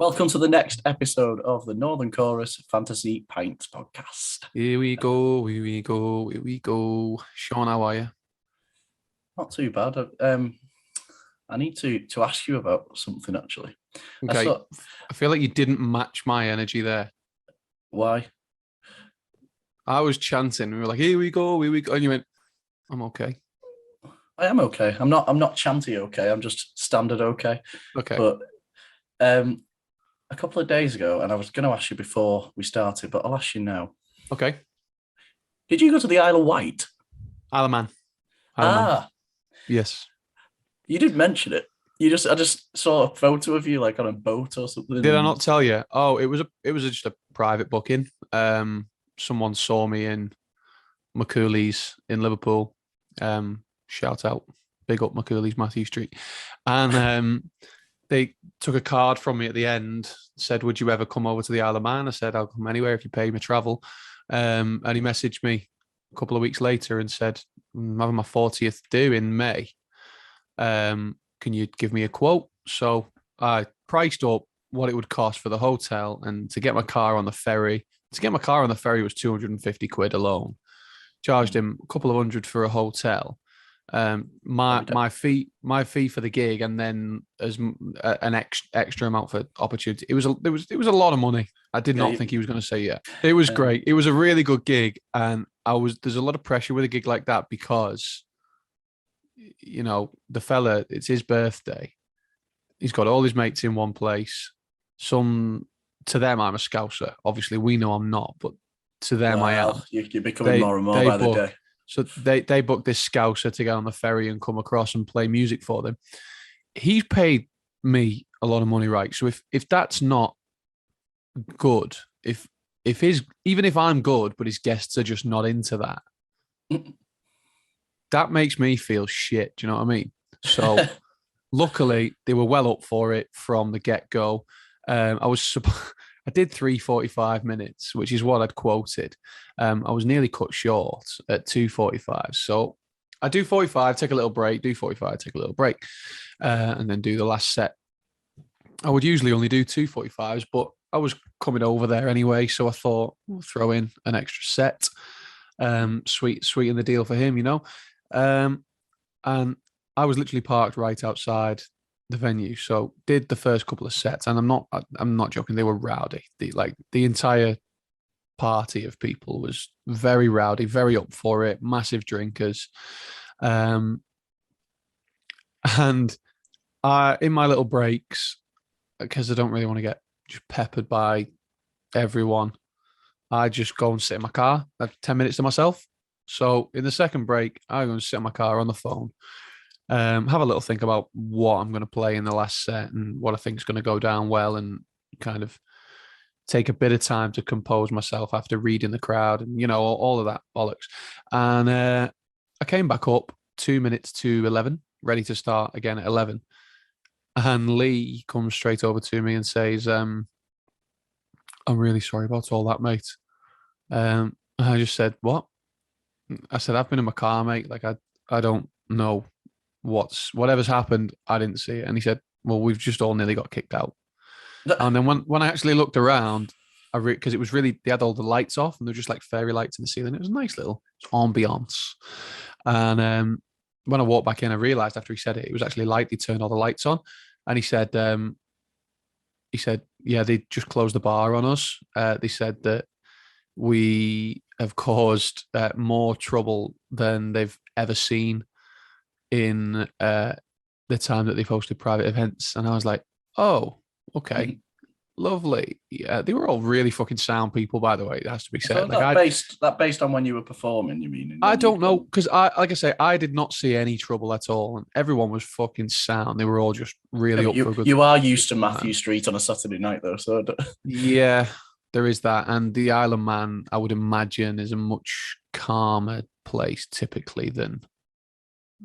Welcome to the next episode of the Northern Chorus Fantasy Pints podcast. Here we go, here we go, here we go. Sean, how are you? Not too bad. I need to ask you about something, actually. Okay. I feel like you didn't match my energy there. Why? I was chanting. We were like, here we go, and you went, I'm okay. I am okay. I'm not chanty okay. I'm just standard okay. Okay. But a couple of days ago, and I was going to ask you before we started, but I'll ask you now. Okay. Did you go to the Isle of Wight? Isle of Man. Yes. Yes. You did mention it. I just saw a photo of you like on a boat or something. Did I not tell you? Oh, it was just a private booking. Someone saw me in McCooley's in Liverpool. Shout out, big up McCooley's, Matthew Street, and they took a card from me at the end. Said, "Would you ever come over to the Isle of Man?" I said, "I'll come anywhere if you pay me travel." And he messaged me a couple of weeks later and said, "I'm having my 40th due in May. Can you give me a quote?" So I priced up what it would cost for the hotel and to get my car on the ferry. To get my car on the ferry was 250 quid alone. Charged him a couple of hundred for a hotel. My fee for the gig, and then as an extra amount for opportunity. It was a lot of money. I did not think he was going to say yeah. It was great. It was a really good gig, and there's a lot of pressure with a gig like that because, you know, the fella, it's his birthday. He's got all his mates in one place. To them, I'm a Scouser. Obviously, we know I'm not, but to them, I am. You're becoming more and more by the day. So they booked this Scouser to get on the ferry and come across and play music for them. He's paid me a lot of money, right? So if that's not good, even if I'm good, but his guests are just not into that, that makes me feel shit. Do you know what I mean? So luckily they were well up for it from the get-go. I did 3:45 minutes, which is what I'd quoted. I was nearly cut short at 2:45. So I do 45, take a little break, do 45, take a little break, and then do the last set. I would usually only do 2:45s, but I was coming over there anyway, so I thought we'll throw in an extra set. Sweeten the deal for him, you know. And I was literally parked right outside the venue, so did the first couple of sets, and I'm not joking, they were rowdy. The entire party of people was very rowdy, very up for it, massive drinkers. And in my little breaks, because I don't really want to get just peppered by everyone, I just go and sit in my car. I have 10 minutes to myself. So in the second break, I go and sit in my car on the phone. Have a little think about what I'm going to play in the last set and what I think is going to go down well, and kind of take a bit of time to compose myself after reading the crowd and, you know, all of that bollocks. And I came back up 2 minutes to 11, ready to start again at 11. And Lee comes straight over to me and says, I'm really sorry about all that, mate. I just said, what? I said, I've been in my car, mate. Like, I don't know whatever's happened. I didn't see it. And he said, well, we've just all nearly got kicked out. And then when I actually looked around, because it was really, they had all the lights off and they're just like fairy lights in the ceiling. It was a nice little ambiance. And when I walked back in, I realized after he said it was actually light. He turned all the lights on, and he said, yeah, they just closed the bar on us. They said that we have caused more trouble than they've ever seen in the time that they've hosted private events. And I was like, oh, okay, lovely. Yeah, they were all really fucking sound people, by the way. It has to be said. So based on when you were performing, you mean? I don't know, because like I say, I did not see any trouble at all, and everyone was fucking sound. They were all just really up for a good. You are used to Matthew Street on a Saturday night, though, so yeah, there is that. And the Isle of Man, I would imagine, is a much calmer place typically than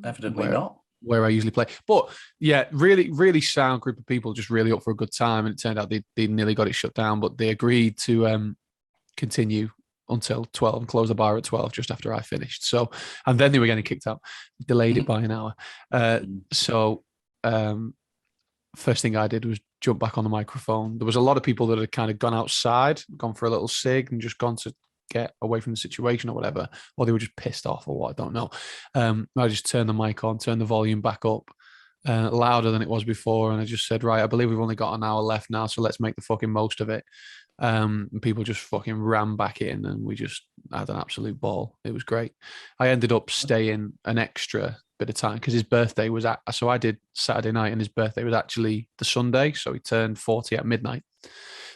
evidently not where I usually play. But yeah, really, really sound group of people, just really up for a good time. And it turned out they nearly got it shut down, but they agreed to continue until 12 and close the bar at 12 just after I finished. So, and then they were getting kicked out, delayed it by an hour. So first thing I did was jump back on the microphone. There was a lot of people that had kind of gone outside, gone for a little cig, and just gone to get away from the situation or whatever, or they were just pissed off or what, I don't know. I just turned the mic on, turned the volume back up, louder than it was before, and I just said, right, I believe we've only got an hour left now, so let's make the fucking most of it. And people just fucking ran back in, and we just had an absolute ball. It was great. I ended up staying an extra bit of time because his birthday was so I did Saturday night, and his birthday was actually the Sunday, so he turned 40 at midnight.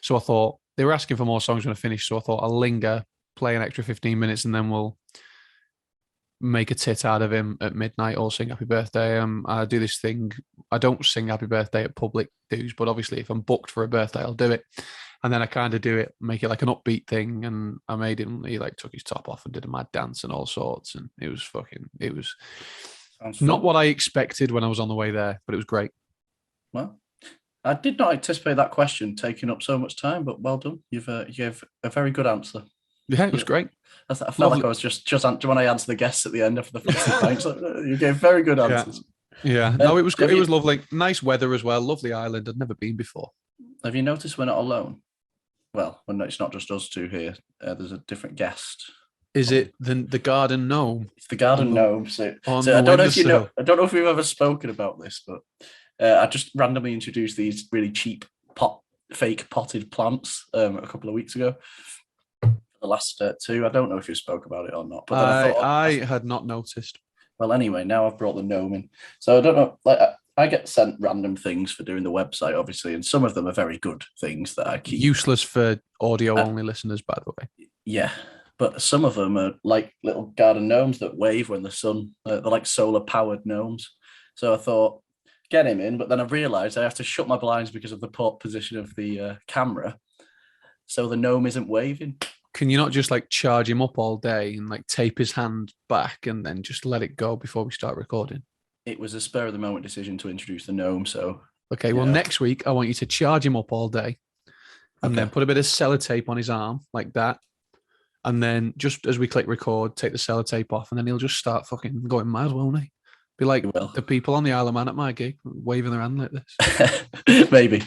So I thought they were asking for more songs when I finished, so I thought I'll linger, play an extra 15 minutes, and then we'll make a tit out of him at midnight or sing happy birthday. I do this thing. I don't sing happy birthday at public dues, but obviously if I'm booked for a birthday, I'll do it. And then I kind of do it, make it like an upbeat thing. And I made him, he like took his top off and did a mad dance and all sorts. And it was not what I expected when I was on the way there, but it was great. Well, I did not anticipate that question taking up so much time, but well done. You gave a very good answer. Yeah, it was great. I felt like I was just when I answered the guests at the end after the first thanks. You gave very good answers. Yeah. No, it was great. It was lovely. Nice weather as well. Lovely island. I'd never been before. Have you noticed we're not alone? Well, it's not just us two here. There's a different guest. Is it the garden gnome? It's the garden gnome. So I don't know if you know. I don't know if we've ever spoken about this, but I just randomly introduced these really cheap fake potted plants a couple of weeks ago. The last two. I don't know if you spoke about it or not. But then I had not noticed. Well, anyway, now I've brought the gnome in. So I don't know. Like I get sent random things for doing the website, obviously, and some of them are very good things that I keep. Useless for audio-only listeners, by the way. Yeah, but some of them are like little garden gnomes that wave when the sun. They're like solar-powered gnomes. So I thought, get him in, but then I realised I have to shut my blinds because of the port position of the camera, so the gnome isn't waving. Can you not just like charge him up all day and like tape his hand back and then just let it go before we start recording? It was a spur of the moment decision to introduce the gnome. So okay, well, next week I want you to charge him up all day and then put a bit of sellotape on his arm like that. And then just as we click record, take the sellotape off, and then he'll just start fucking going mad, won't he? Be like the people on the Isle of Man at my gig waving their hand like this. maybe.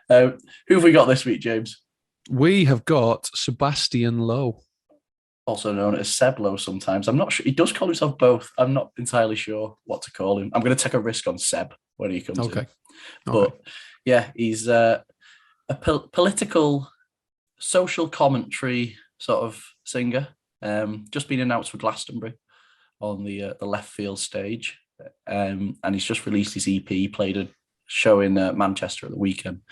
Who have we got this week, James? We have got Sebastian Lowe. Also known as Seb Lowe sometimes. I'm not sure. He does call himself both. I'm not entirely sure what to call him. I'm going to take a risk on Seb when he comes in. But yeah, he's a political, social commentary sort of singer. Just been announced for Glastonbury on the left field stage. And he's just released his EP, played a show in Manchester at the weekend.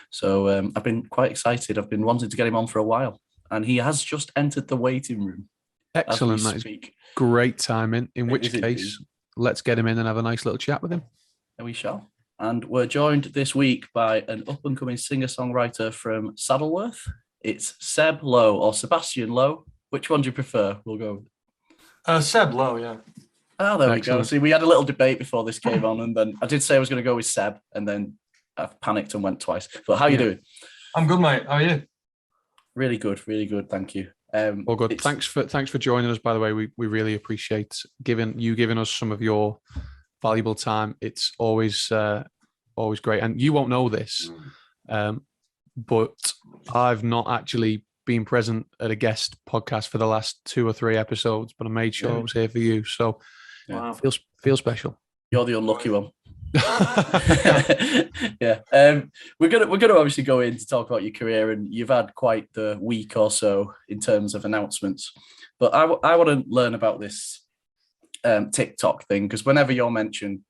So I've been quite excited. I've been wanting to get him on for a while. And he has just entered the waiting room. Excellent. That is great timing. In which case, let's get him in and have a nice little chat with him. And we shall. And we're joined this week by an up-and-coming singer-songwriter from Saddleworth. It's Seb Lowe or Sebastian Lowe. Which one do you prefer? We'll go with Seb Lowe, yeah. Oh, there we go. See, we had a little debate before this came on, and then I did say I was going to go with Seb, and then I panicked and went twice. But how are you doing? I'm good, mate. How are you? Really good. Thank you. All good. Thanks for joining us. By the way, we really appreciate giving us some of your valuable time. It's always great. And you won't know this, but I've not actually been present at a guest podcast for the last 2 or 3 episodes, but I made sure I was here for you. So feels special. You're the unlucky one. Yeah. We're gonna obviously go in to talk about your career, and you've had quite the week or so in terms of announcements. But I want to learn about this TikTok thing, because whenever you're mentioned,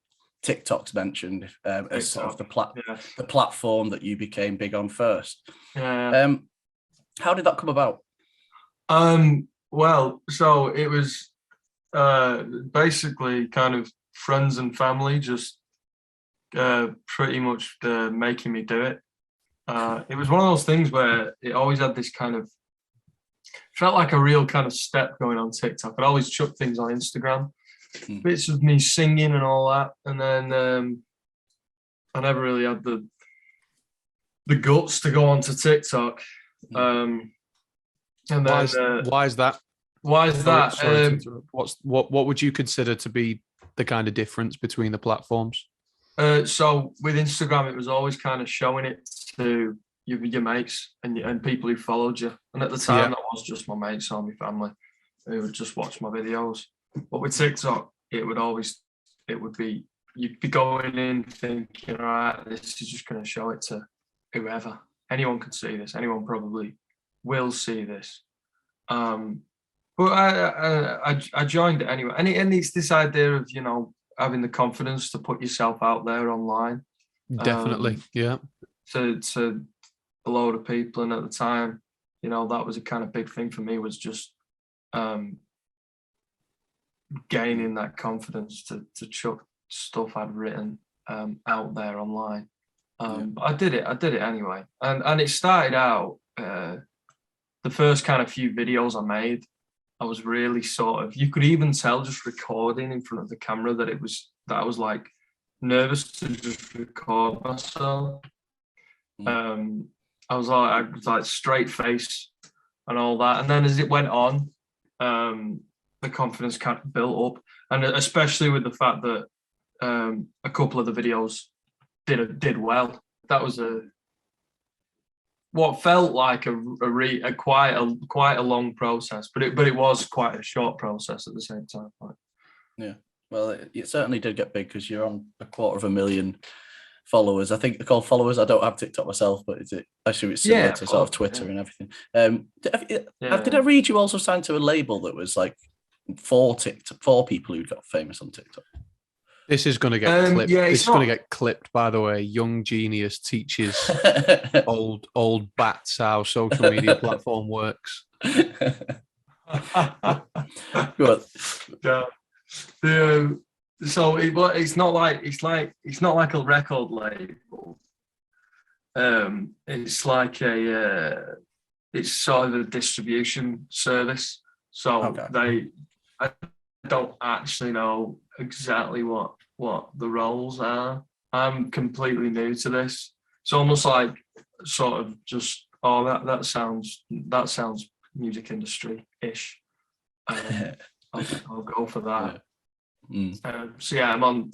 TikTok's mentioned as sort of the platform that you became big on first. Yeah. How did that come about? Well, so it was basically kind of friends and family just pretty much making me do it. It was one of those things where it always had this kind of, felt like a real kind of step going on TikTok. I'd always chuck things on Instagram, bits of me singing and all that, and then I never really had the guts to go onto TikTok. And then why is that? Why is that? What would you consider to be the kind of difference between the platforms? So with Instagram, it was always kind of showing it to your mates and people who followed you. And at the time, that was just my mates or my family who would just watch my videos. But with TikTok, it would be, you'd be going in thinking, all right, this is just going to show it to whoever. Anyone could see this. Anyone probably will see this. But I joined it anyway. And it's this idea of, you know, having the confidence to put yourself out there online. Definitely, yeah. To a load of people. And at the time, you know, that was a kind of big thing for me, was just gaining that confidence to chuck stuff I'd written out there online. But I did it anyway. And it started out, the first kind of few videos I made, I was really sort of, you could even tell just recording in front of the camera that I was like nervous to just record myself. I was like straight face and all that. And then as it went on, the confidence kind of built up, and especially with the fact that a couple of the videos did well. That was what felt like quite a long process, but it was quite a short process at the same time. Yeah, well, it certainly did get big because you're on 250,000 followers. I think they're called followers. I don't have TikTok myself, but I assume it's similar to sort of Twitter and everything. Did I read you also signed to a label that was like four people who got famous on TikTok? This is going to get clipped. This is going to get clipped, by the way. Young genius teaches old bats how social media platform works. Good. So it's not like a record label. It's like it's sort of a distribution service. So I don't actually know exactly what the roles are. I'm completely new to this. It's almost like sort of just, that sounds music industry-ish. I'll go for that. So I'm on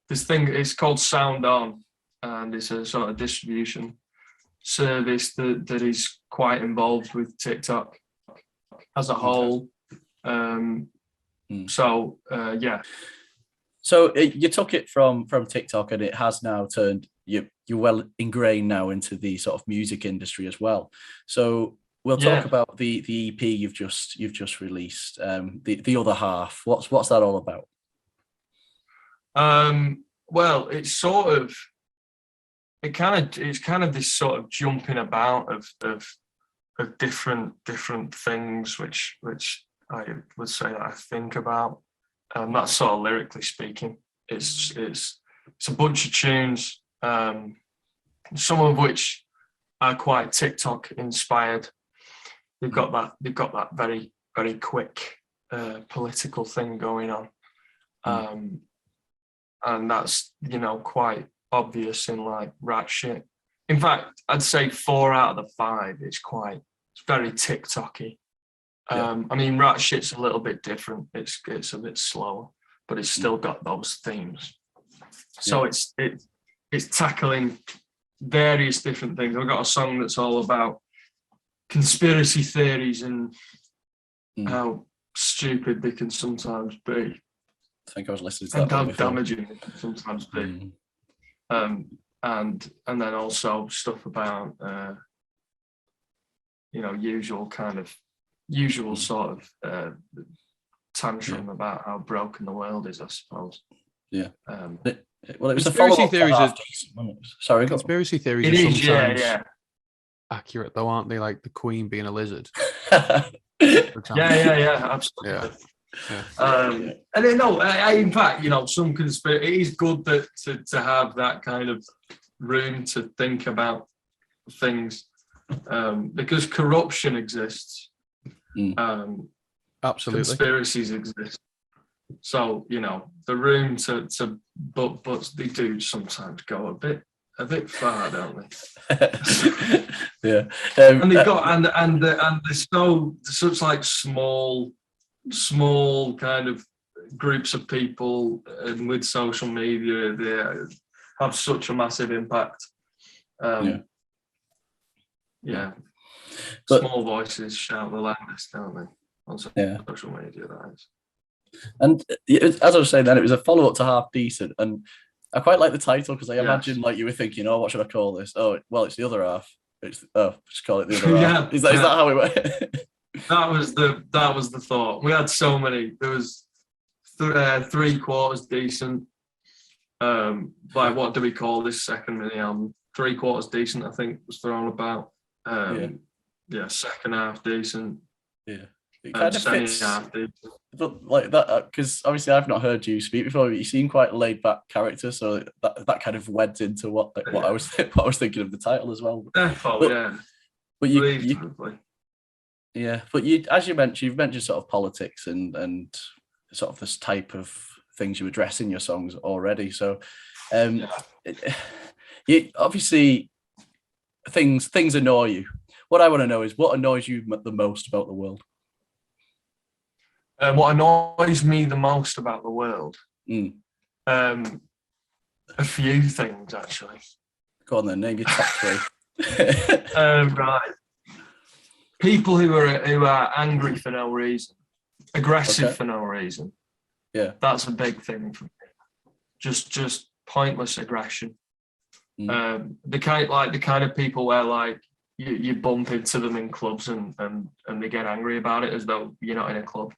this thing. It's called Sound On, and it's a sort of distribution service that is quite involved with TikTok as a whole. So you took it from TikTok, and it has now turned you're well ingrained now into the sort of music industry as well. So we'll talk about the EP you've just released. The other half. What's that all about? Well, it's kind of this sort of jumping about of different things which I would say that I think about. That's sort of lyrically speaking. It's a bunch of tunes, some of which are quite TikTok inspired. They've got that very, very quick political thing going on. And that's, you know, quite obvious in like Rat Shit. In fact, I'd say 4 out of the 5, it's very TikTok-y. I mean, Rat Shit's a little bit different. It's a bit slower, but it's still got those themes. So it's tackling various different things. I've got a song that's all about conspiracy theories and how stupid they can sometimes be. I think I was listening to that. And how damaging it can sometimes be. And then also stuff about usual sort of tantrum about how broken the world is, I suppose. Yeah. Well, it was conspiracy theories. Sorry, conspiracy theories. It are is, sometimes accurate, though, aren't they? Like the Queen being a lizard. Yeah, absolutely. And then, in fact, you know, some conspiracy. It is good that to have that kind of room to think about things, because corruption exists. Absolutely, conspiracies exist. So, you know, the room but they do sometimes go a bit far, don't they? Yeah, and they got and there's such like small kind of groups of people, and with social media, have such a massive impact. Yeah. But, small voices shout the loudest, don't they? On social media, that is. And as I was saying then, it was a follow-up to Half Decent, and I quite like the title because I imagine like you were thinking, oh, what should I call this? Oh, well, it's the other half. Just call it the other half. Is that how it went? That was the thought. We had so many. There was 3/4 decent. Like, what do we call this second mini album? 3/4 decent, I think, was thrown about. Second half decent. Yeah, it kind of fits. Half decent. But like that, because obviously I've not heard you speak before. But you seem quite a laid-back character, so that kind of went into what I was thinking of the title as well. Definitely, but you, as you've mentioned sort of politics and sort of this type of things you address in your songs already. So, you obviously things annoy you. What I want to know is what annoys you the most about the world. What annoys me the most about the world? A few things, actually. Go on then, name your top 3. Right. People who are angry for no reason, aggressive for no reason. Yeah, that's a big thing for me. Just pointless aggression. The kind of people where like you bump into them in clubs and they get angry about it as though you're not in a club.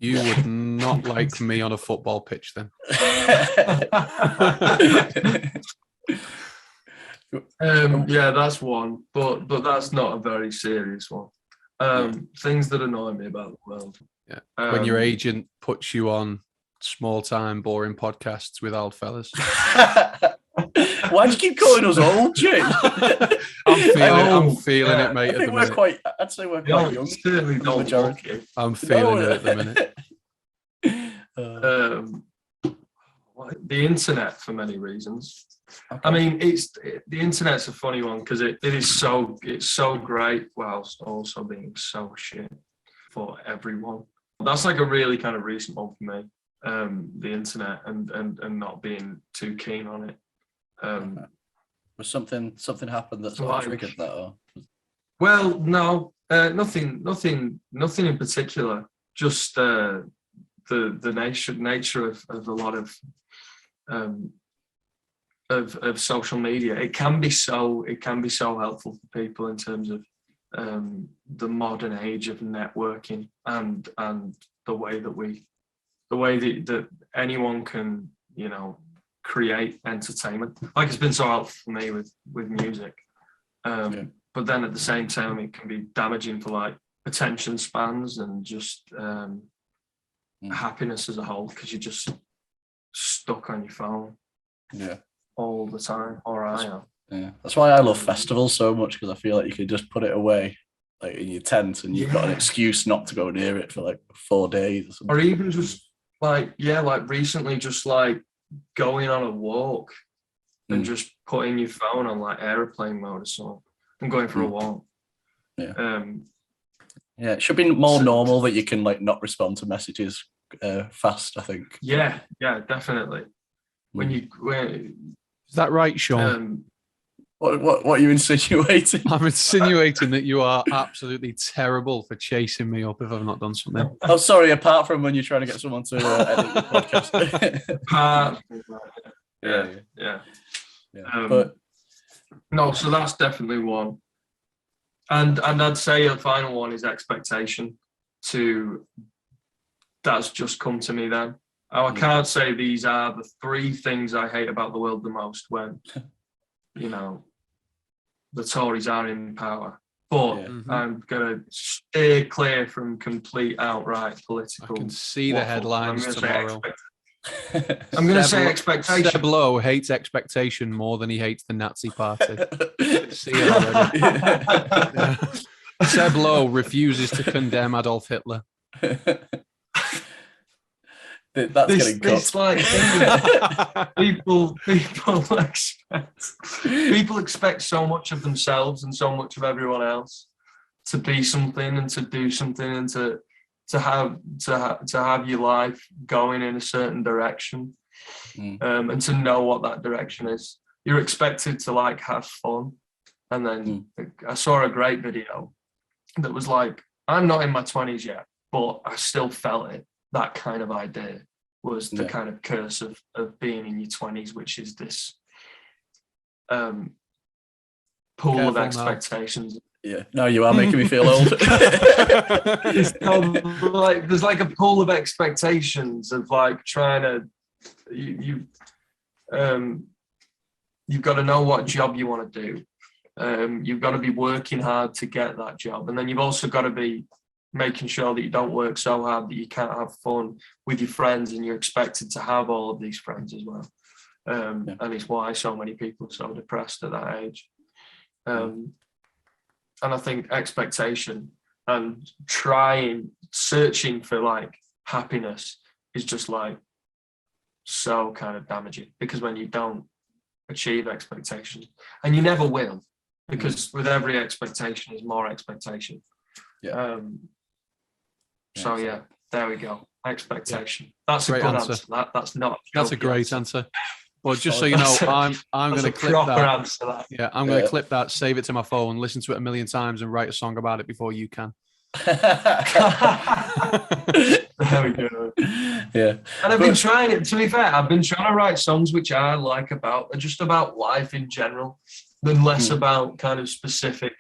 You would not like me on a football pitch then. That's one, but that's not a very serious one. Things that annoy me about the world. Yeah. When your agent puts you on small time boring podcasts with old fellas. Why do you keep calling us old, Jay? I'm feeling it, mate. I'd say we're quite young. Certainly not majority. I'm feeling it at the minute. The internet, for many reasons. Okay. I mean, the internet's a funny one because it's so great whilst also being so shit for everyone. That's like a really kind of recent one for me. The internet and not being too keen on it. Was something happened that sort of triggered that? Or? Well, no, nothing in particular. Just the nature of a lot of social media. It can be so helpful for people in terms of the modern age of networking and the way that anyone can, create entertainment. Like, it's been so helpful for me with music. But then at the same time, it can be damaging for like attention spans and just happiness as a whole, because you're just stuck on your phone all the time, or I am. Yeah, that's why I love festivals so much, because I feel like you can just put it away like in your tent and you've got an excuse not to go near it for like 4 days or something. Or even just like recently, just like going on a walk and just putting your phone on like airplane mode or something and going for a walk. It should be more normal that you can like not respond to messages fast, I think. Yeah, definitely. Is that right, Sean? What are you insinuating? I'm insinuating that you are absolutely terrible for chasing me up if I've not done something. Oh, sorry. Apart from when you're trying to get someone to edit your podcast. Yeah. But no, so that's definitely one. And I'd say a final one is expectation. That's just come to me then. I can't say these are the 3 things I hate about the world the most when, the Tories are in power. But I'm going to stay clear from complete outright political. I can see the headlines tomorrow. I'm going to say expectation. Seb Lowe hates expectation more than he hates the Nazi party. See it already. Seb Lowe refuses to condemn Adolf Hitler. That's getting cut. It's like people expect so much of themselves and so much of everyone else to be something and to do something and to have your life going in a certain direction. and to know what that direction is. You're expected to like have fun. And then I saw a great video that was like, I'm not in my 20s yet, but I still felt it. That kind of idea was the kind of curse of being in your 20s, which is this pool of expectations. Now. Yeah, no, you are making me feel old. It's like there's like a pool of expectations of like trying to you've got to know what job you want to do. You've got to be working hard to get that job, and then you've also got to be making sure that you don't work so hard that you can't have fun with your friends, and you're expected to have all of these friends as well. And it's why so many people are so depressed at that age. And I think expectation and searching for like happiness is just like so kind of damaging, because when you don't achieve expectations, and you never will, because with every expectation is more expectation. So yeah, there we go. Expectation. That's a good answer. That's not. That's a great answer. Well, just so you know, I'm going to clip that. Yeah, I'm going to clip that, save it to my phone, listen to it a million times, and write a song about it before you can. There we go. Yeah. And I've been trying it. To be fair, I've been trying to write songs which I like about just about life in general, than less about kind of specific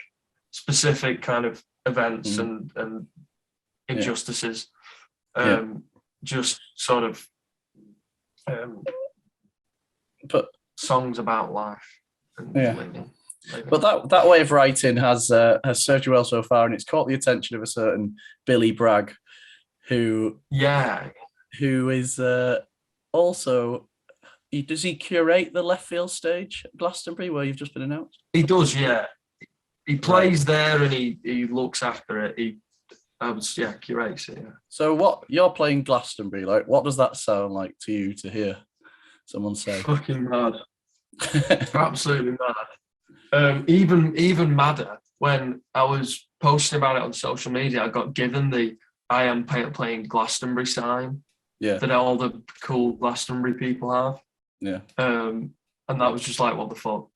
kind of events and injustices. Just sort of. But songs about life. Living. But that way of writing has served you well so far, and it's caught the attention of a certain Billy Bragg, who is also. Does he curate the left field stage at Glastonbury where you've just been announced? He does, yeah. He plays there and he looks after it. He curates it. Yeah. So what you're playing Glastonbury, like, what does that sound like to you to hear someone say? Fucking mad. Absolutely mad. Even madder when I was posting about it on social media. I got given the I am playing Glastonbury sign that all the cool Glastonbury people have. Yeah. And that was just like, what the fuck?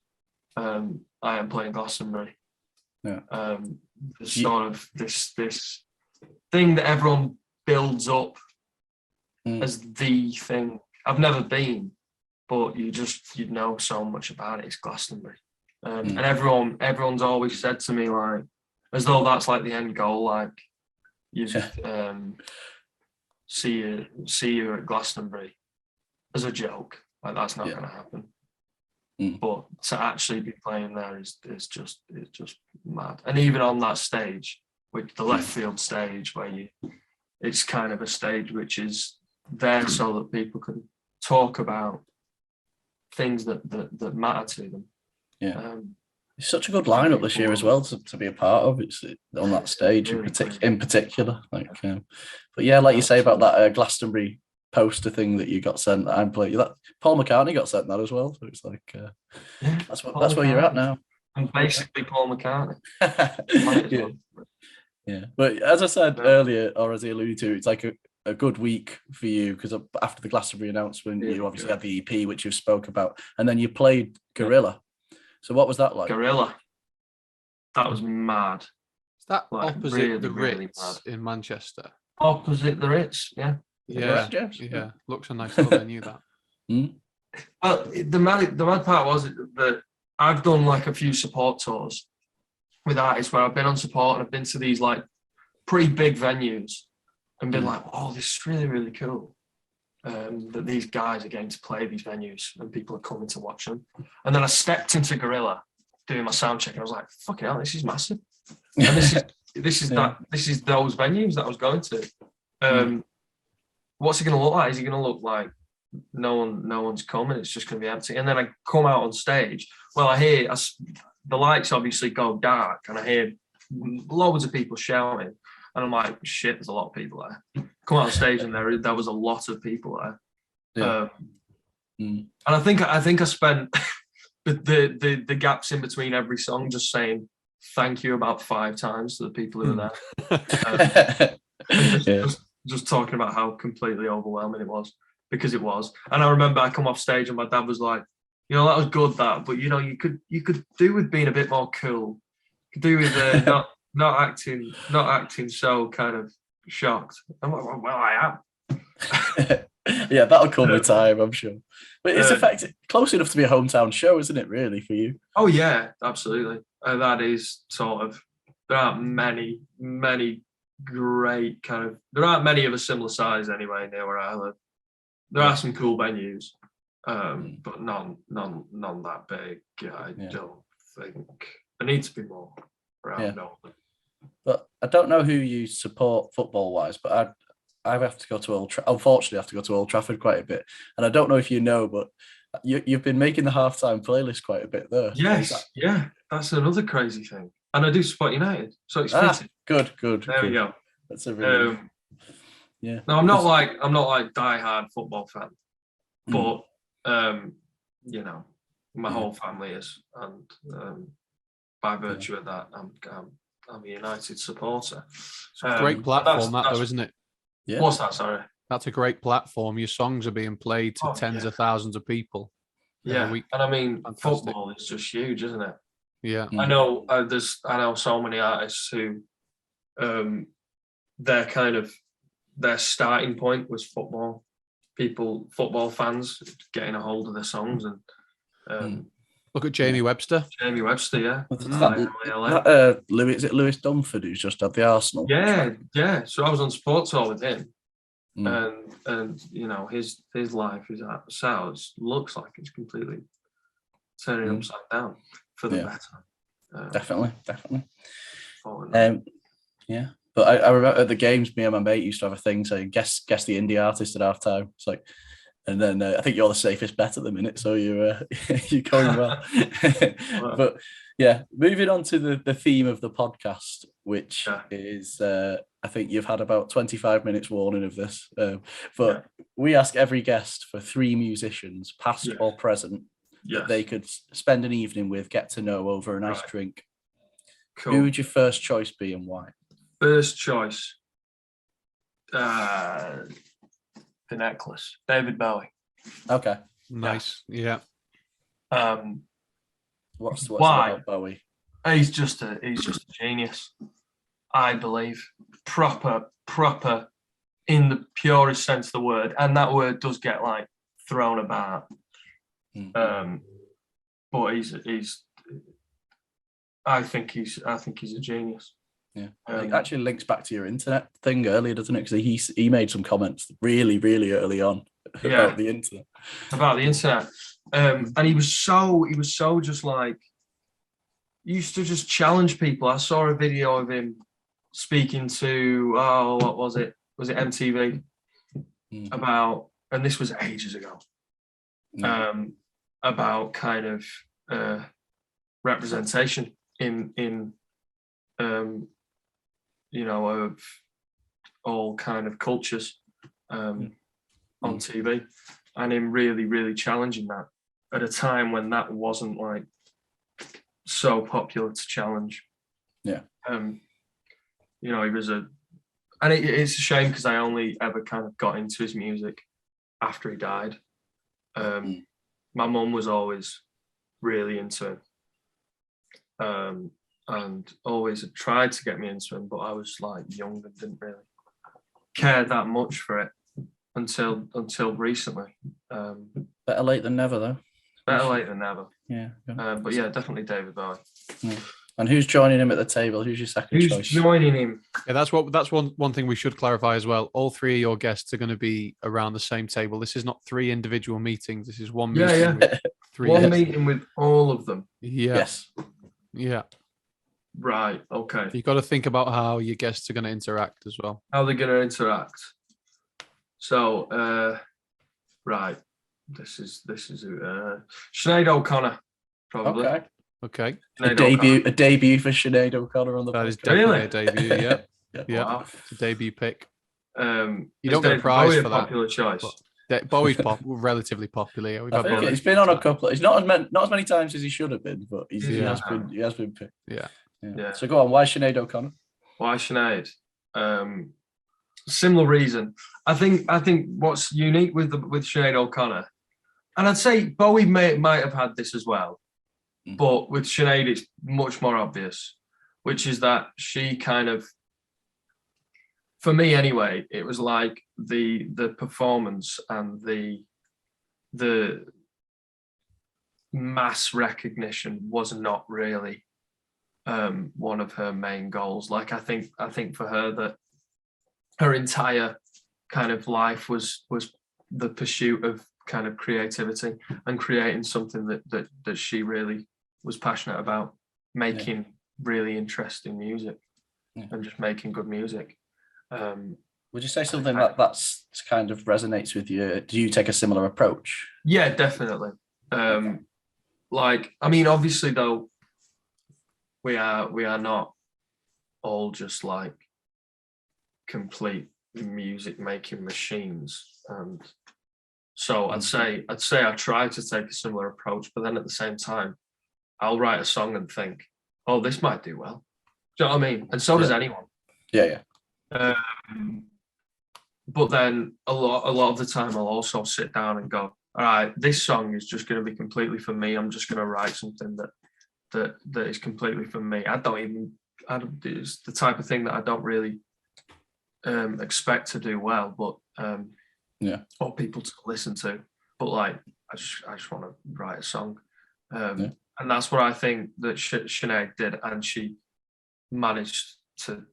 I am playing Glastonbury. Yeah. Sort of this thing that everyone builds up as the thing. I've never been, but you know so much about it. It's Glastonbury. And everyone's always said to me, like, as though that's like the end goal, like you see you at Glastonbury as a joke. Like, that's not gonna happen. But to actually be playing there is just mad. And even on that stage, with the left field stage, where it's kind of a stage which is there so that people can talk about things that matter to them. Yeah. It's such a good lineup this year as well to be a part of. It's on that stage in particular. Like, but yeah, like you say about that Glastonbury poster thing that you got sent. That I'm playing. That Paul McCartney got sent that as well. So it's like that's where you're at now. I'm basically Paul McCartney. Yeah, but as I said earlier, or as I alluded to, it's like a good week for you, because after the Glastonbury announcement, you obviously had the EP, which you spoke about, and then you played Gorilla. So what was that like? Gorilla. That was mad. Is that like, opposite the Ritz in Manchester? Opposite the Ritz, yeah. Yeah. Looks a nice little venue, that. Well, the mad part was that I've done like a few support tours with artists where I've been on support, and I've been to these like pretty big venues and been like, oh, this is really, really cool. That these guys are getting to play these venues and people are coming to watch them. And then I stepped into Gorilla doing my sound check, and I was like, fucking hell, this is massive. And this is those venues that I was going to. What's it going to look like? Is it going to look like no one's coming? It's just going to be empty. And then I come out on stage. Well, I hear the lights obviously go dark, and I hear loads of people shouting. And I'm like, shit, there's a lot of people there. Come out on stage, and there was a lot of people there. Yeah. And I think I spent the gaps in between every song just saying thank you about 5 times to the people who were there. Just talking about how completely overwhelming it was. because it was. And I remember I come off stage and my dad was like, you know, that was good, that, but you know, you could do with being a bit more cool. You could do with not acting so kind of shocked. I'm like, well, I am. Yeah, that'll come with time, I'm sure. But it's effective, close enough to be a hometown show, isn't it, really, for you? Oh, yeah, absolutely. And that is sort of, there aren't many great kind of, there aren't many of a similar size anyway near where I live. There are some cool venues, but none that big. I don't think. There needs to be more around Melbourne. But I don't know who you support football-wise, but I have to go to unfortunately, I have to go to Old Trafford quite a bit. And I don't know if you know, but you've been making the halftime playlist quite a bit there. Yes, yeah, that's another crazy thing. And I do support United, so it's fitting. Good. There we go. That's a really yeah. No, I'm not like diehard football fan, but you know, my whole family is, and by virtue of that, I'm a United supporter. It's a great platform, though, isn't it? Yeah. What's that? Sorry. That's a great platform. Your songs are being played to tens of thousands of people. Yeah, and I mean, football is just huge, isn't it? Yeah. I know. I know so many artists who, their starting point was football. Football fans getting a hold of their songs, and look at Jamie Webster. Jamie Webster, yeah. Lewis Dunford, who's just had the Arsenal. Yeah. So I was on Sports Hall with him, and you know, his life is out. Looks like it's completely turning upside down for the better. Definitely. Yeah. But I remember at the games, me and my mate used to have a thing saying, guess the indie artist at half time. It's like, and then I think you're the safest bet at the minute, so you're going well. But yeah, moving on to the theme of the podcast, which is, I think you've had about 25 minutes warning of this, but we ask every guest for 3 musicians, past or present, that they could spend an evening with, get to know over a nice drink. Cool. Who would your first choice be and why? First choice, The Necklace, David Bowie. Okay, nice. Yeah. What's about Bowie? He's just a genius, I believe. Proper in the purest sense of the word, and that word does get like thrown about. But he's. I think he's a genius. Yeah, it actually links back to your internet thing earlier, doesn't it? Because he made some comments really, really early on about the internet. And he was so just like, he used to just challenge people. I saw a video of him speaking to what was it? Was it MTV? About, and this was ages ago. About kind of representation in you know, of all kind of cultures on TV, and him really, really challenging that at a time when that wasn't like so popular to challenge. Yeah. You know, he was and it's a shame because I only ever kind of got into his music after he died. My mum was always really into him. And always had tried to get me into him, but I was like young and didn't really care that much for it until recently. Better late than never, though. Better late than never. Yeah. But yeah, definitely David Bowie. Yeah. And who's joining him at the table? Who's your second choice? Who's joining him? Yeah, that's one thing we should clarify as well. All 3 of your guests are going to be around the same table. This is not 3 individual meetings. This is one meeting. With 3 one meeting with all of them. Yeah. Yes. Yeah. Right. Okay. You've got to think about how your guests are going to interact as well. How they're going to interact. So, right. This is Sinead O'Connor, probably. Okay. A debut for Sinead O'Connor on the podcast. That is definitely a debut. Yeah. Wow. It's a debut pick. You don't get a prize Bowie for that. Popular choice. Bowie's relatively popular. Yeah, I think he's been on a couple. He's not as many times as he should have been, but he has been picked. Yeah. So go on. Why Sinead O'Connor? Why Sinead? Similar reason. I think what's unique with Sinead O'Connor, and I'd say Bowie might have had this as well, but with Sinead it's much more obvious, which is that she kind of, for me anyway, it was like the performance and the mass recognition was not really one of her main goals. Like I think for her that her entire kind of life was the pursuit of kind of creativity and creating something that she really was passionate about, making really interesting music and just making good music. Would you say something that's kind of resonates with you? Do you take a similar approach? Yeah, definitely. Like, I mean, obviously though, we are not all just like complete music making machines, and so I'd say I try to take a similar approach, but then at the same time I'll write a song and think, oh, this might do well. Do you know what I mean? And so does anyone. Yeah. But then a lot of the time I'll also sit down and go, all right, this song is just going to be completely for me. I'm just going to write something that is completely for me. It's the type of thing that I don't really expect to do well, but or people to listen to. But like, I just want to write a song, and that's what I think that Sinead did, and she managed to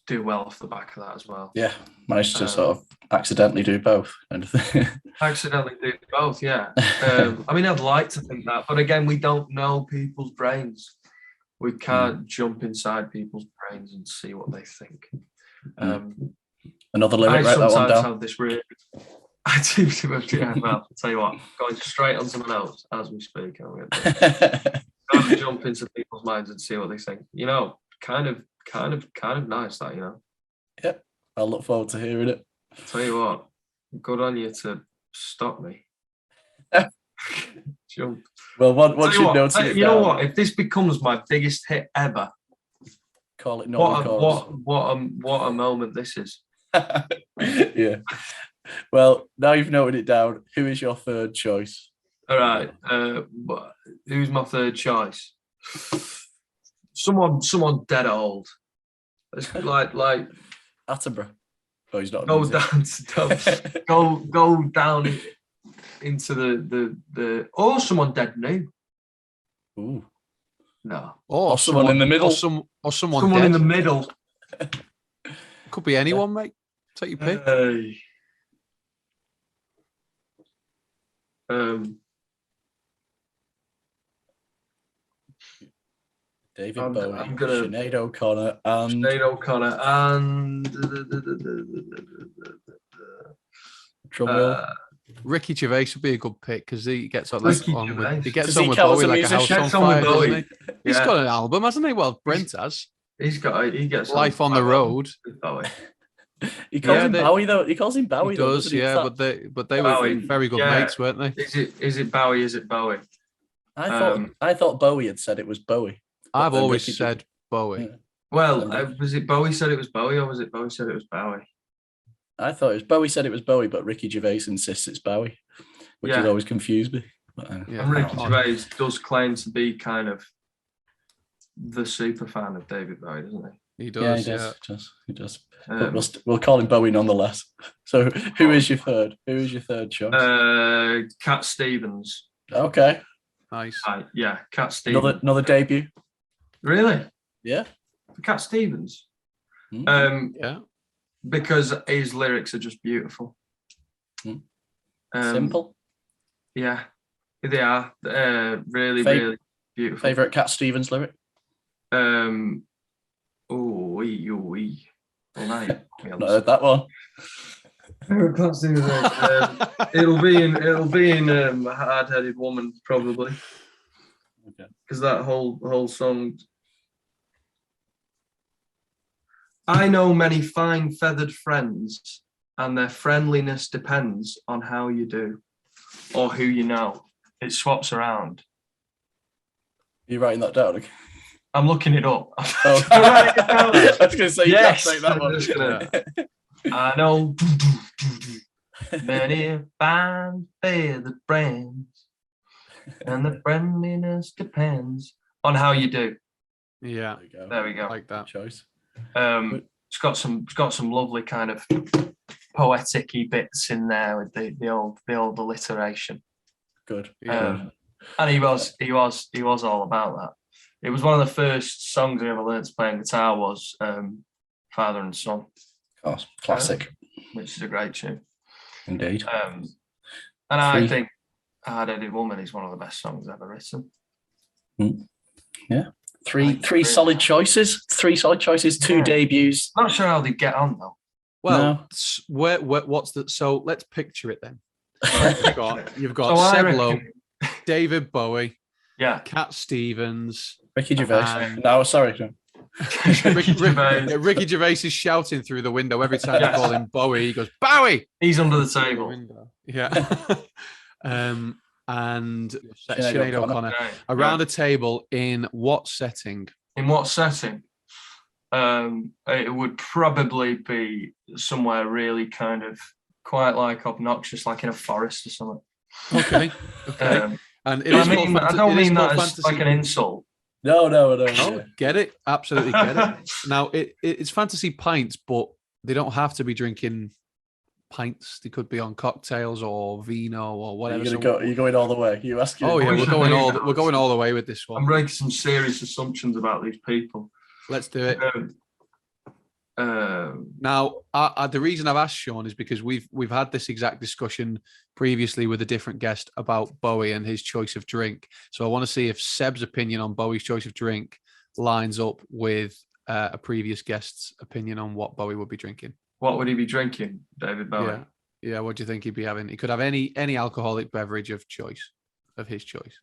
do well off the back of that as well. Yeah, managed to sort of accidentally do both kind of thing. Accidentally do both, yeah. I mean, I'd like to think that, but again, we don't know people's brains. We can't jump inside people's brains and see what they think. Another lyric, write that one down. Have this really, I do, yeah, well, I'll tell you what, going straight on someone else as we speak. I'm going to jump into people's minds and see what they think. You know, kind of nice that, you know. Yep, I'll look forward to hearing it. Tell you what, good on you to stop me. Jump. Well, once you notice it, you know what? If this becomes my biggest hit ever, call it what a moment this is. Yeah. Well, now you've noted it down. Who is your third choice? All right. Who's my third choice? Someone dead old. It's like Attenborough. Oh, he's not. Go down into the or someone dead new. Ooh. No. Or someone in the middle. Or someone dead. In the middle. Could be anyone, mate. Take your pick. David Bowie, Sinead O'Connor, and Ricky Gervais would be a good pick because he gets on with Bowie like a house on fire, doesn't he? Yeah. He's got an album, hasn't he? Well, Brent has. He gets Life on the Road. He calls him Bowie though. He calls him Bowie. He does, yeah. But they were very good mates, weren't they? Is it Bowie? Is it Bowie? I thought Bowie had said it was Bowie. I've always said Bowie. Yeah. Well, was it Bowie said it was Bowie, or was it Bowie said it was Bowie? I thought it was Bowie said it was Bowie, but Ricky Gervais insists it's Bowie, which has always confused me. And Ricky Gervais does claim to be kind of the super fan of David Bowie, doesn't he? He does. Yeah, he does. But we'll call him Bowie nonetheless. So, who is your third? Who is your third choice? Cat Stevens. Okay. Nice. Yeah, Cat Stevens. Another debut. Really? Yeah. Cat Stevens. Yeah. Because his lyrics are just beautiful. Simple. Yeah, they are. Really beautiful. Favorite Cat Stevens lyric? Well, Not heard that one. Favorite Cat Stevens lyric. It'll be in Hard-Headed Woman probably. Okay. Because that whole song. I know many fine feathered friends, and their friendliness depends on how you do or who you know. It swaps around. Are you writing that down? I'm looking it up. Oh. I was going to say, yes, you can't say that one. I know many fine feathered friends, and the friendliness depends on how you do. Yeah, there we go. Like that choice. It's got some lovely kind of poetic-y bits in there with the old alliteration. Good. And he was all about that. It was one of the first songs I ever learned to play on guitar was Father and Son. Oh, classic. Which is a great tune. Indeed. And I think Hard Headed Woman is one of the best songs ever written. Yeah. Three solid choices. Two debuts. Not sure how they get on though. Well, so let's picture it then. You've got Seb Lowe, David Bowie, Cat Stevens, Ricky Gervais. No, sorry. Ricky Gervais is shouting through the window every time you call him Bowie. He goes, Bowie! He's under the table. Yeah. And Sinead O'Connor around a table in what setting? In what setting? It would probably be somewhere really kind of quite like obnoxious, like in a forest or something. Okay. And I don't mean that as like an insult. No. Oh, get it? Absolutely get it. Now, it's fantasy pints, but they don't have to be drinking pints. They could be on cocktails or vino or whatever. You're going all the way. You asking? Oh yeah, we're going all the way with this one. I'm making some serious assumptions about these people. Let's do it. Now, the reason I've asked Sean is because we've had this exact discussion previously with a different guest about Bowie and his choice of drink. So I want to see if Seb's opinion on Bowie's choice of drink lines up with a previous guest's opinion on what Bowie would be drinking. What would he be drinking, David Bowie? Yeah. What do you think he'd be having? He could have any alcoholic beverage of his choice.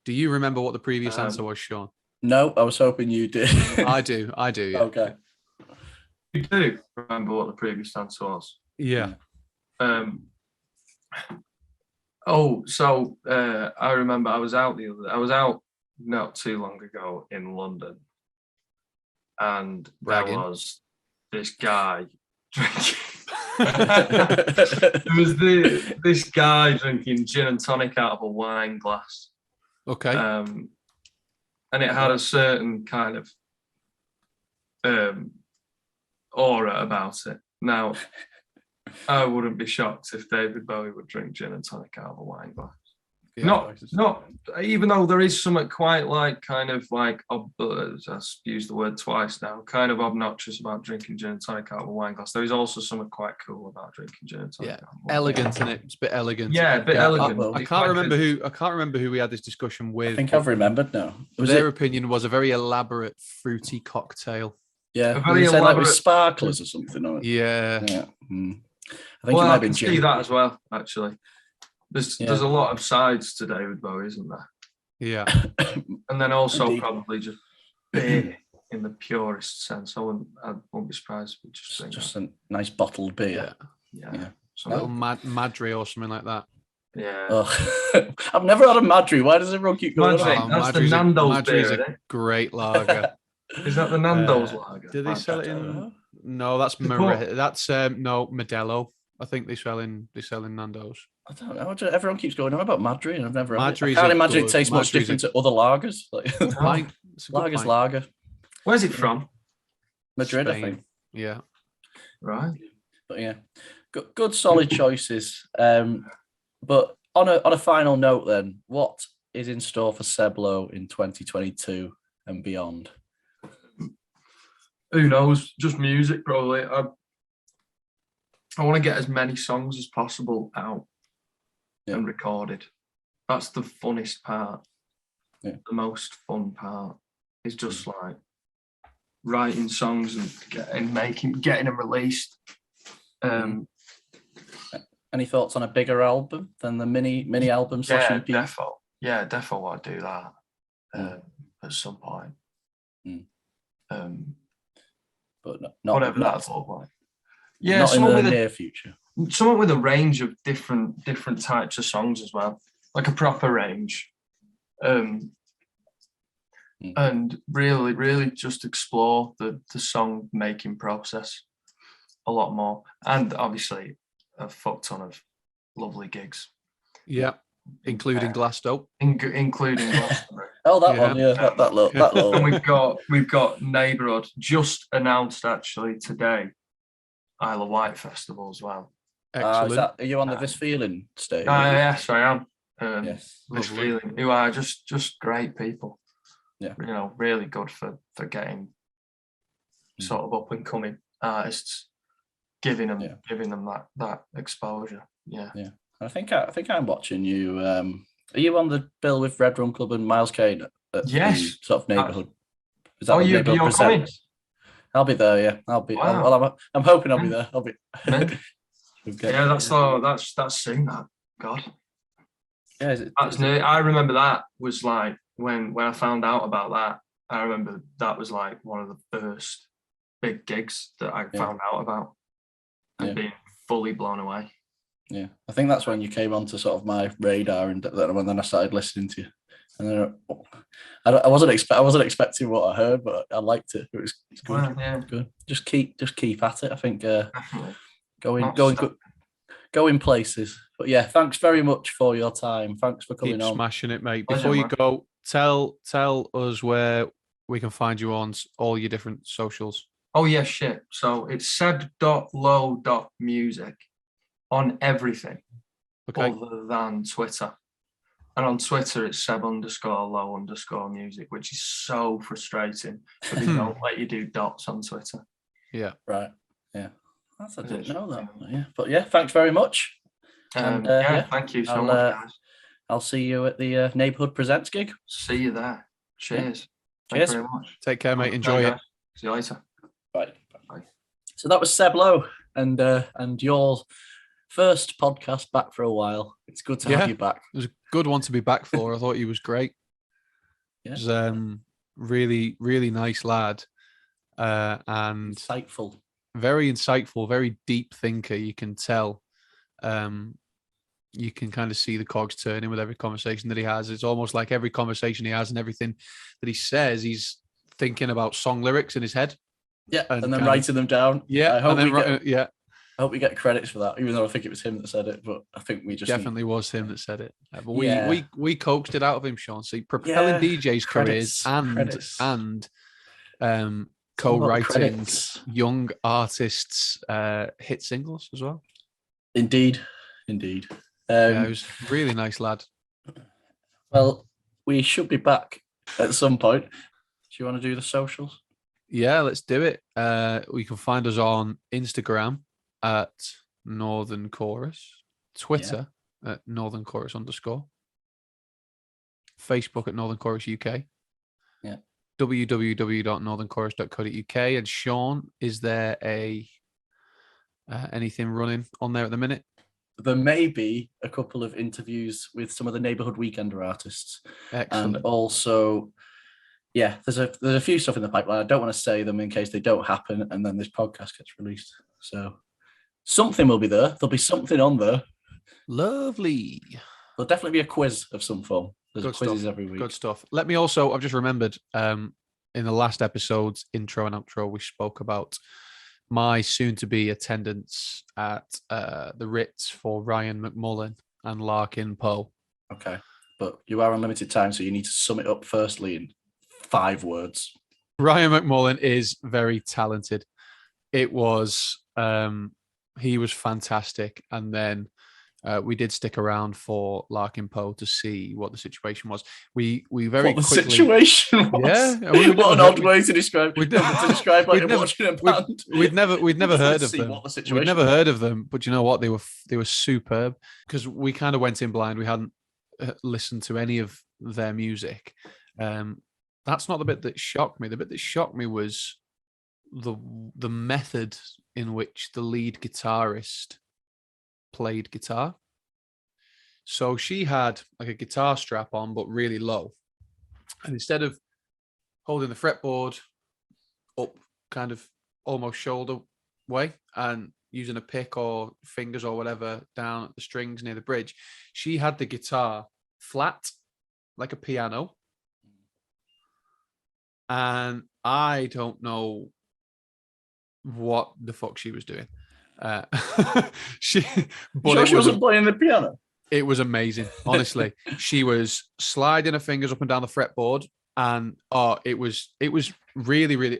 Do you remember what the previous answer was, Sean? No, I was hoping you did. I do. Yeah. Okay. You do remember what the previous answer was? Yeah. I remember I was out not too long ago in London, and there was this guy drinking. There was this guy drinking gin and tonic out of a wine glass. Okay. And it had a certain kind of aura about it. Now, I wouldn't be shocked if David Bowie would drink gin and tonic out of a wine glass. Yeah, not even though there is something quite like kind of like I've used the word twice now, kind of obnoxious about drinking gin and tonic out of a wine glass. There is also something quite cool about drinking gin and tonic. Yeah, elegant in it. It's a bit elegant. Yeah, a bit elegant. I can't remember who we had this discussion with. I think I've remembered now. Their opinion was a very elaborate fruity cocktail. Yeah, you say like with sparklers or something. Yeah. I think it might be gin. I can see that as well, actually. There's a lot of sides to David Bowie, isn't there? Yeah. And then also probably just beer in the purest sense. I won't be surprised if we just a nice bottled beer. Yeah. A little Madri or something like that. Yeah. Oh. I've never had a Madri. Why does everyone keep going on? That's the Nando's beer, is a great lager. Is that the Nando's lager? Do they sell it in? No, that's Modelo. I think they sell in Nando's. I don't know. Everyone keeps going on about Madri, and I've never had it. I can't imagine it tastes much different to other lagers. Lager's lager. Where's it from? Madrid, Spain. I think. Yeah. Right. But yeah, good solid choices. But on a final note, then, what is in store for Seb Lowe in 2022 and beyond? Who knows? Just music, probably. I want to get as many songs as possible out and recorded. That's the funnest part. Yeah. The most fun part is just like writing songs and getting them released. Any thoughts on a bigger album than the mini album session? Defo want to do that at some point. But not whatever that's all like. Yeah, not in the near future. Something with a range of different types of songs as well, like a proper range. and really just explore the song making process a lot more. And obviously a fuck ton of lovely gigs. Yeah, including Glasgow. Including Glastonbury. Oh, that one, yeah. That little. And we've got Neighbourhood just announced actually today. Isle of Wight Festival as well. Excellent. Are you on the This Feeling stage? Yes, I am. Yes, This Feeling, who are just great people. Yeah, really good for getting sort of up and coming artists, giving them that exposure. Yeah. I think I'm watching you. Are you on the bill with Red Rum Club and Miles Kane at Yes. the sort of neighbourhood? Is that you're coming? I'll be there. Yeah, I'll be. Wow. I'm hoping I'll be there. I'll be. That's soon. That God. Yeah, that's new. I remember that was like when I found out about that. I remember that was like one of the first big gigs that I found out about, and being fully blown away. Yeah, I think that's when you came onto sort of my radar, and then I started listening to you. And then I wasn't expecting what I heard, but I liked it. It's good. Well, yeah. Good. Just keep at it. I think going places. But yeah, thanks very much for your time. Thanks for coming on. Smashing it, mate. Before you go, tell us where we can find you on all your different socials. Oh yeah, shit. So it's seb.low.music on everything other than Twitter. And on Twitter, it's seb_low_music, which is so frustrating. But they don't let you do dots on Twitter. Yeah. Right. Yeah. I didn't know that. Yeah. But yeah, thanks very much. Thank you so much, guys. I'll see you at the Neighbourhood Presents gig. See you there. Cheers. Yeah. Cheers. Thank you very much. Take care, mate. Enjoy it. See you later. Bye. So that was Seb Lowe and your first podcast back for a while. It's good to have you back. It was a good one to be back for. I thought he was great. Yeah. He was really, really nice lad. And insightful. Very insightful, very deep thinker. You can tell. You can kind of see the cogs turning with every conversation that he has. It's almost like every conversation he has and everything that he says, he's thinking about song lyrics in his head. Yeah, and then writing them down. Yeah, I hope we get credits for that, even though I think it was him that said it. But I think we just definitely was him that said it. But we coaxed it out of him, Sean. So propelling DJs' careers and co-writing young artists' hit singles as well. Indeed. He was a really nice lad. Well, we should be back at some point. Do you want to do the socials? Yeah, let's do it. We can find us on Instagram at Northern Chorus, Twitter at Northern Chorus _, Facebook at Northern Chorus UK, www.northernchorus.co.uk. And Sean, is there anything running on there at the minute? There may be a couple of interviews with some of the Neighbourhood Weekender artists. Excellent. And also, there's a few stuff in the pipeline. I don't want to say them in case they don't happen and then this podcast gets released. So something will be there. There'll be something on there. Lovely. There'll definitely be a quiz of some form. There's quizzes every week. Good stuff. Let me also, I've just remembered, in the last episode's intro and outro, we spoke about my soon-to-be attendance at the Ritz for Ryan McMullen and Larkin Poe. Okay, but you are on limited time, so you need to sum it up firstly in 5 words. Ryan McMullen is very talented. It was, he was fantastic. And then we did stick around for Larkin Poe to see what the situation was. We very what the quickly, situation was. Yeah, what an odd way to describe. We'd never to describe like watching a band. We'd never heard of them. What the situation we'd never heard of them, but you know what? They were superb because we kind of went in blind. We hadn't listened to any of their music. That's not the bit that shocked me. The bit that shocked me was the method in which the lead guitarist played guitar. So she had like a guitar strap on, but really low. And instead of holding the fretboard up kind of almost shoulder way and using a pick or fingers or whatever down at the strings near the bridge, she had the guitar flat like a piano and I don't know what the fuck she was doing. She wasn't playing the piano. It was amazing, honestly. She was sliding her fingers up and down the fretboard, and it was really, really.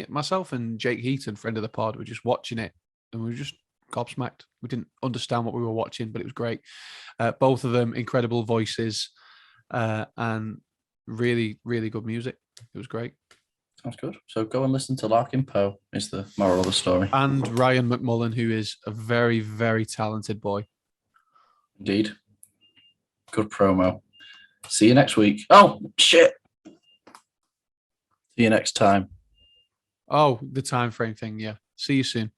Myself and Jake Heaton, friend of the pod, were just watching it, and we were just gobsmacked. We didn't understand what we were watching, but it was great. Both of them incredible voices, and really, really good music. It was great. Sounds good. So go and listen to Larkin Poe is the moral of the story. And Ryan McMullen, who is a very, very talented boy. Indeed. Good promo. See you next week. Oh, shit. See you next time. Oh, the time frame thing. Yeah. See you soon.